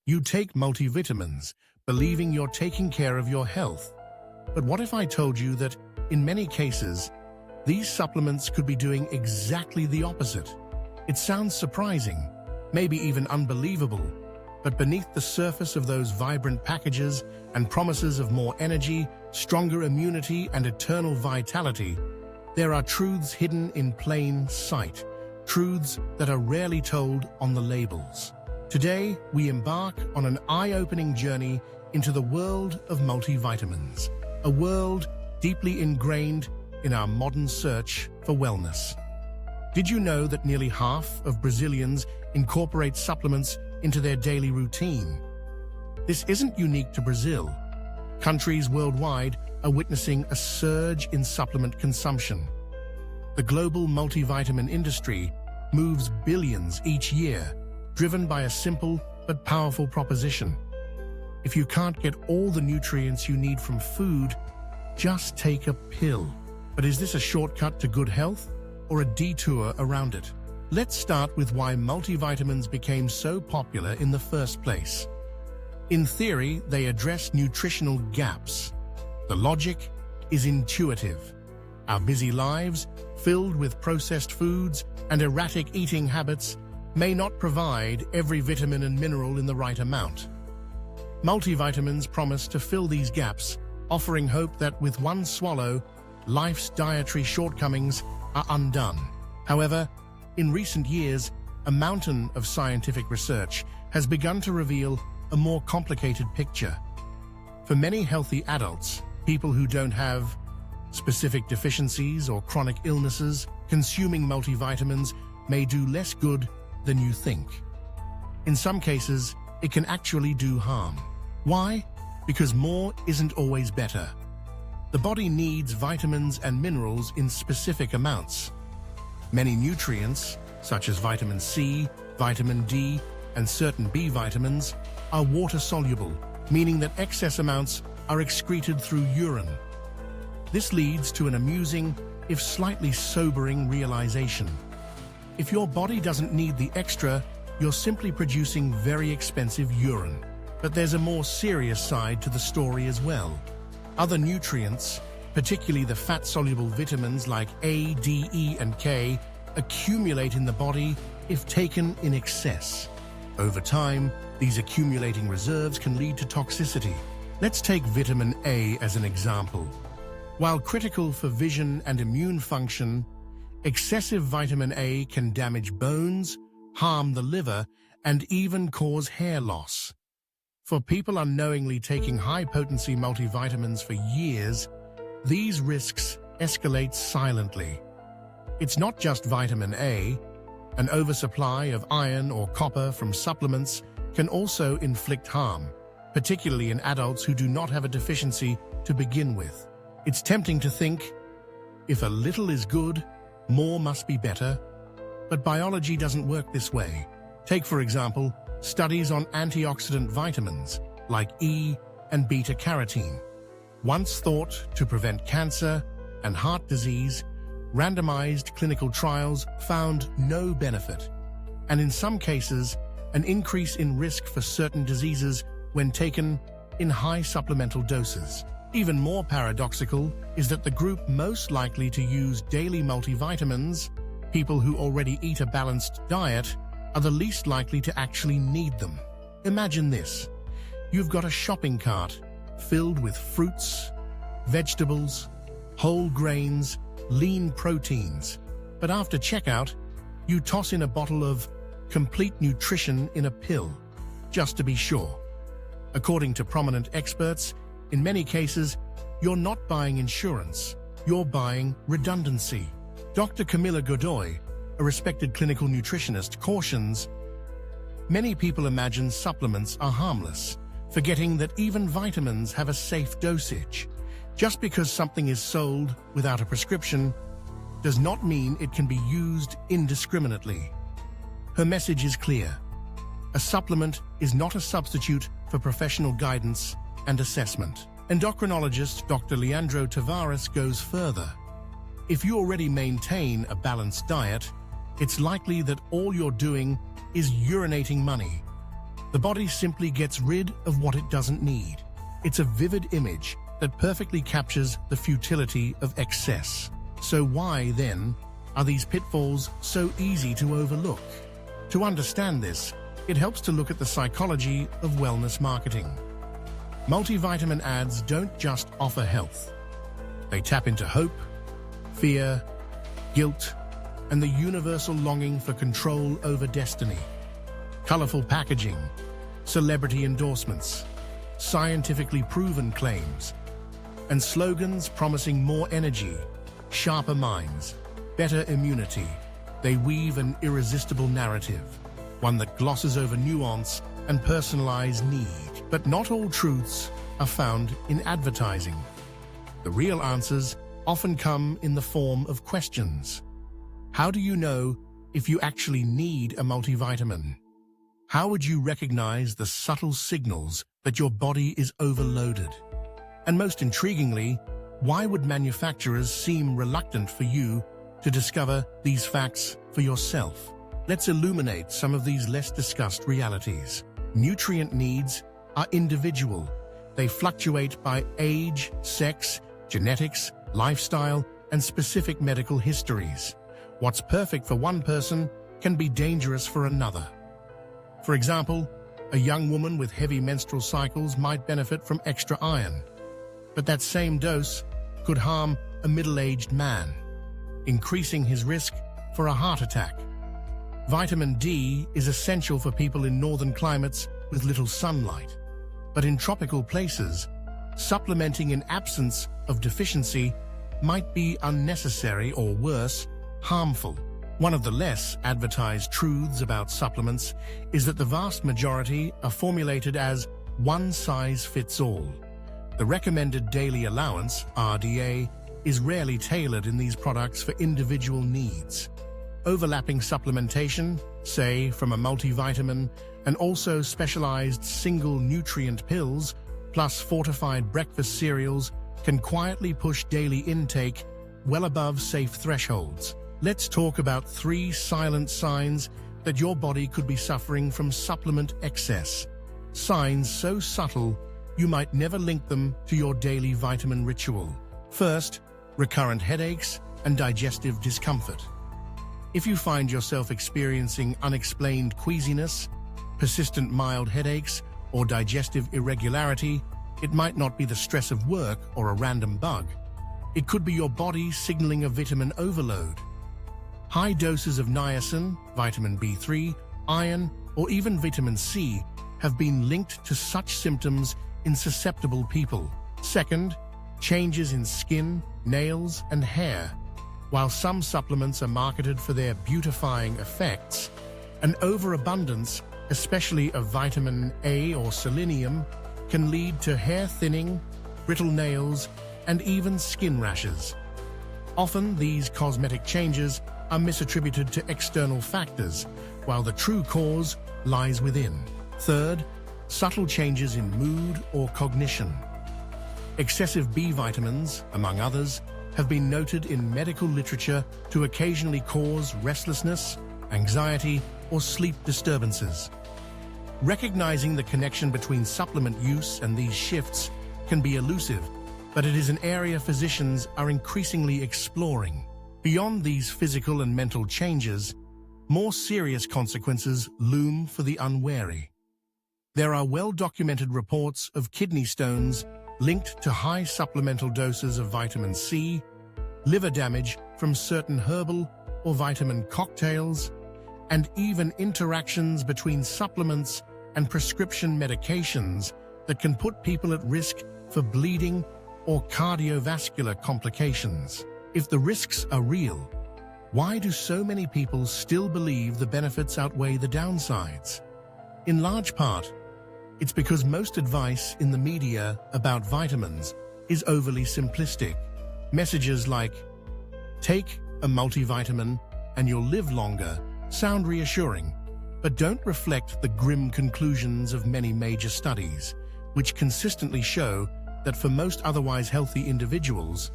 You take multivitamins, believing you're taking care of your health. But what if I told you that, in many cases, these supplements could be doing exactly the opposite? It sounds surprising, maybe even unbelievable, but beneath the surface of those vibrant packages and promises of more energy, stronger immunity, and eternal vitality, there are truths hidden in plain sight, truths that are rarely told on the labels. Today, we embark on an eye-opening journey into the world of multivitamins, a world deeply ingrained in our modern search for wellness. Did you know that nearly half of Brazilians incorporate supplements into their daily routine? This isn't unique to Brazil. Countries worldwide are witnessing a surge in supplement consumption. The global multivitamin industry moves billions each year, driven by a simple but powerful proposition. If you can't get all the nutrients you need from food, just take a pill. But is this a shortcut to good health or a detour around it? Let's start with why multivitamins became so popular in the first place. In theory, they address nutritional gaps. The logic is intuitive. Our busy lives, filled with processed foods and erratic eating habits, may not provide every vitamin and mineral in the right amount. Multivitamins promise to fill these gaps, offering hope that with one swallow, life's dietary shortcomings are undone. However, in recent years, a mountain of scientific research has begun to reveal a more complicated picture. For many healthy adults, people who don't have specific deficiencies or chronic illnesses, consuming multivitamins may do less good than you think. In some cases, it can actually do harm. Why? Because more isn't always better. The body needs vitamins and minerals in specific amounts. Many nutrients, such as vitamin C, vitamin D, and certain B vitamins, are water-soluble, meaning that excess amounts are excreted through urine. This leads to an amusing, if slightly sobering, realization. If your body doesn't need the extra, you're simply producing very expensive urine. But there's a more serious side to the story as well. Other nutrients, particularly the fat-soluble vitamins like A, D, E, and K, accumulate in the body if taken in excess. Over time, these accumulating reserves can lead to toxicity. Let's take vitamin A as an example. While critical for vision and immune function, excessive vitamin A can damage bones, harm the liver, and even cause hair loss. For people unknowingly taking high-potency multivitamins for years, these risks escalate silently. It's not just vitamin A. An oversupply of iron or copper from supplements can also inflict harm, particularly in adults who do not have a deficiency to begin with. It's tempting to think, if a little is good, more must be better. But biology doesn't work this way. Take, for example, studies on antioxidant vitamins like E and beta-carotene. Once thought to prevent cancer and heart disease, randomized clinical trials found no benefit, and in some cases, an increase in risk for certain diseases when taken in high supplemental doses. Even more paradoxical is that the group most likely to use daily multivitamins, people who already eat a balanced diet, are the least likely to actually need them. Imagine this. You've got a shopping cart filled with fruits, vegetables, whole grains, lean proteins. But after checkout, you toss in a bottle of complete nutrition in a pill, just to be sure. According to prominent experts, in many cases, you're not buying insurance, you're buying redundancy. Dr. Camilla Godoy, a respected clinical nutritionist, cautions, many people imagine supplements are harmless, forgetting that even vitamins have a safe dosage. Just because something is sold without a prescription does not mean it can be used indiscriminately. Her message is clear. A supplement is not a substitute for professional guidance and assessment. Endocrinologist Dr. Leandro Tavares goes further. If you already maintain a balanced diet, it's likely that all you're doing is urinating money. The body simply gets rid of what it doesn't need. It's a vivid image that perfectly captures the futility of excess. So why, then, are these pitfalls so easy to overlook? To understand this, it helps to look at the psychology of wellness marketing. Multivitamin ads don't just offer health. They tap into hope, fear, guilt, and the universal longing for control over destiny. Colorful packaging, celebrity endorsements, scientifically proven claims, and slogans promising more energy, sharper minds, better immunity. They weave an irresistible narrative, one that glosses over nuance and personalized need. But not all truths are found in advertising. The real answers often come in the form of questions. How do you know if you actually need a multivitamin? How would you recognize the subtle signals that your body is overloaded? And most intriguingly, why would manufacturers seem reluctant for you to discover these facts for yourself? Let's illuminate some of these less discussed realities. Nutrient needs are individual. They fluctuate by age, sex, genetics, lifestyle, and specific medical histories. What's perfect for one person can be dangerous for another. For example, a young woman with heavy menstrual cycles might benefit from extra iron, but that same dose could harm a middle-aged man, increasing his risk for a heart attack. Vitamin D is essential for people in northern climates with little sunlight, but in tropical places, supplementing in absence of deficiency might be unnecessary or worse, harmful. One of the less advertised truths about supplements is that the vast majority are formulated as one size fits all. The recommended daily allowance, RDA, is rarely tailored in these products for individual needs. Overlapping supplementation, say from a multivitamin, and also specialized single nutrient pills, plus fortified breakfast cereals, can quietly push daily intake well above safe thresholds. Let's talk about 3 silent signs that your body could be suffering from supplement excess. Signs so subtle, you might never link them to your daily vitamin ritual. First, recurrent headaches and digestive discomfort. If you find yourself experiencing unexplained queasiness, persistent mild headaches, or digestive irregularity, it might not be the stress of work or a random bug. It could be your body signaling a vitamin overload. High doses of niacin, vitamin B3, iron, or even vitamin C have been linked to such symptoms in susceptible people. Second, changes in skin, nails, and hair. While some supplements are marketed for their beautifying effects, an overabundance, especially of vitamin A or selenium, can lead to hair thinning, brittle nails, and even skin rashes. Often, these cosmetic changes are misattributed to external factors, while the true cause lies within. Third, subtle changes in mood or cognition. Excessive B vitamins, among others, have been noted in medical literature to occasionally cause restlessness, anxiety, or sleep disturbances. Recognizing the connection between supplement use and these shifts can be elusive, but it is an area physicians are increasingly exploring. Beyond these physical and mental changes, more serious consequences loom for the unwary. There are well-documented reports of kidney stones linked to high supplemental doses of vitamin C, liver damage from certain herbal or vitamin cocktails, and even interactions between supplements and prescription medications that can put people at risk for bleeding or cardiovascular complications. If the risks are real, why do so many people still believe the benefits outweigh the downsides? In large part, it's because most advice in the media about vitamins is overly simplistic. Messages like, "Take a multivitamin and you'll live longer," sound reassuring, but don't reflect the grim conclusions of many major studies, which consistently show that for most otherwise healthy individuals,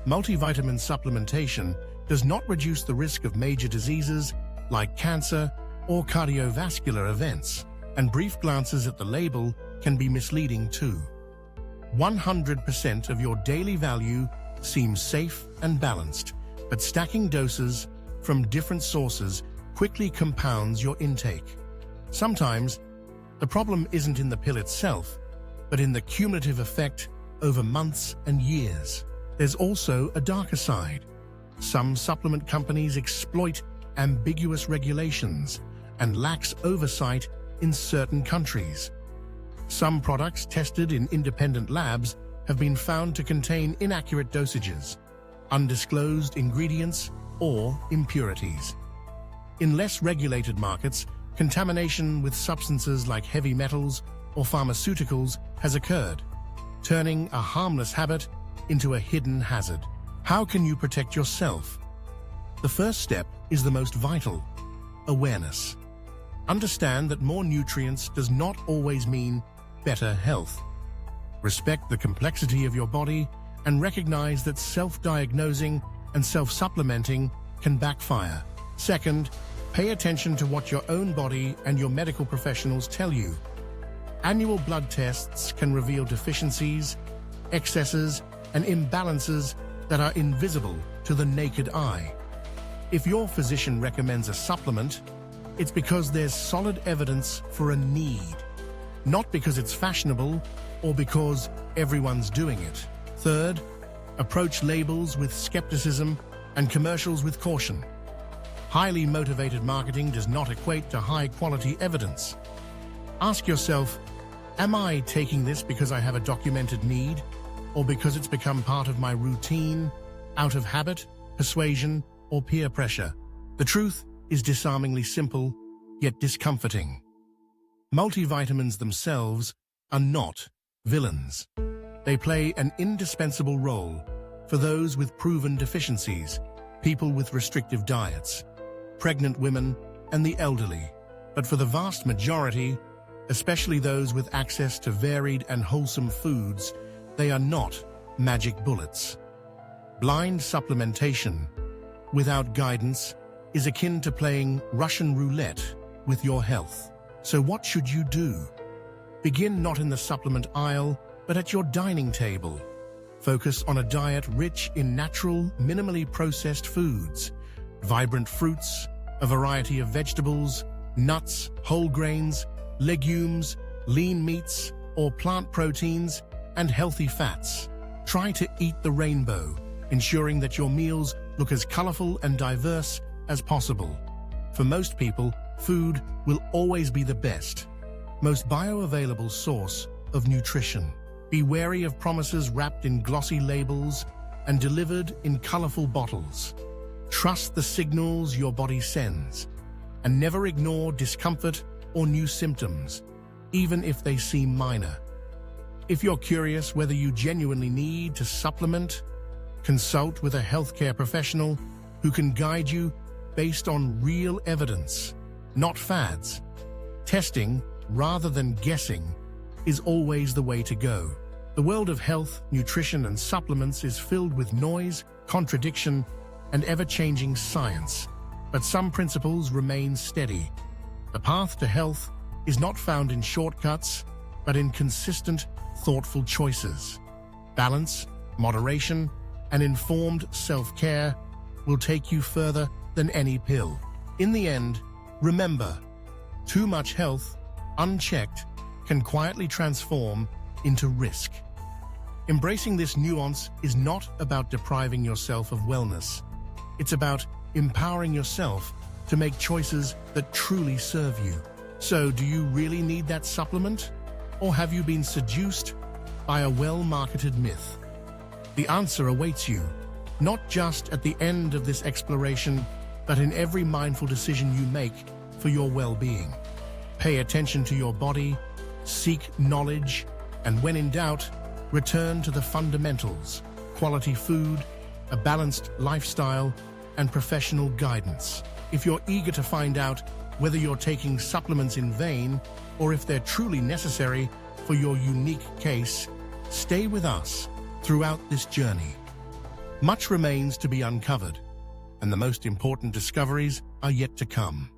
multivitamin supplementation does not reduce the risk of major diseases like cancer or cardiovascular events. and brief glances at the label can be misleading too. 100% of your daily value seems safe and balanced, but stacking doses from different sources quickly compounds your intake. Sometimes, the problem isn't in the pill itself, but in the cumulative effect over months and years. There's also a darker side. Some supplement companies exploit ambiguous regulations and lax oversight in certain countries. Some products tested in independent labs have been found to contain inaccurate dosages, undisclosed ingredients, or impurities. In less regulated markets, contamination with substances like heavy metals or pharmaceuticals has occurred, turning a harmless habit into a hidden hazard. How can you protect yourself? The first step is the most vital: awareness. Understand that more nutrients does not always mean better health. Respect the complexity of your body and recognize that self-diagnosing and self-supplementing can backfire. Second, pay attention to what your own body and your medical professionals tell you. Annual blood tests can reveal deficiencies, excesses, and imbalances that are invisible to the naked eye. If your physician recommends a supplement, it's because there's solid evidence for a need, not because it's fashionable or because everyone's doing it. Third, approach labels with skepticism and commercials with caution. Highly motivated marketing does not equate to high-quality evidence. Ask yourself, am I taking this because I have a documented need, or because it's become part of my routine, out of habit, persuasion, or peer pressure? The truth is disarmingly simple, yet discomforting. Multivitamins themselves are not villains. They play an indispensable role for those with proven deficiencies, people with restrictive diets, pregnant women, and the elderly. But for the vast majority, especially those with access to varied and wholesome foods, they are not magic bullets. Blind supplementation, without guidance, is akin to playing Russian roulette with your health. So what should you do? Begin not in the supplement aisle, but at your dining table. Focus on a diet rich in natural, minimally processed foods, vibrant fruits, a variety of vegetables, nuts, whole grains, legumes, lean meats, or plant proteins, and healthy fats. Try to eat the rainbow, ensuring that your meals look as colorful and diverse as possible. For most people, food will always be the best, most bioavailable source of nutrition. Be wary of promises wrapped in glossy labels and delivered in colorful bottles. Trust the signals your body sends, and never ignore discomfort or new symptoms, even if they seem minor. If you're curious whether you genuinely need to supplement, consult with a healthcare professional who can guide you based on real evidence, not fads. Testing, rather than guessing, is always the way to go. The world of health, nutrition, and supplements is filled with noise, contradiction, and ever-changing science, but some principles remain steady. The path to health is not found in shortcuts, but in consistent, thoughtful choices. Balance, moderation, and informed self-care will take you further than any pill. In the end, remember, too much health, unchecked, can quietly transform into risk. Embracing this nuance is not about depriving yourself of wellness. It's about empowering yourself to make choices that truly serve you. So, do you really need that supplement? Or have you been seduced by a well-marketed myth? The answer awaits you, not just at the end of this exploration, but in every mindful decision you make for your well-being. Pay attention to your body, seek knowledge, and when in doubt, return to the fundamentals: quality food, a balanced lifestyle, and professional guidance. If you're eager to find out whether you're taking supplements in vain or if they're truly necessary for your unique case, stay with us throughout this journey. Much remains to be uncovered, and the most important discoveries are yet to come.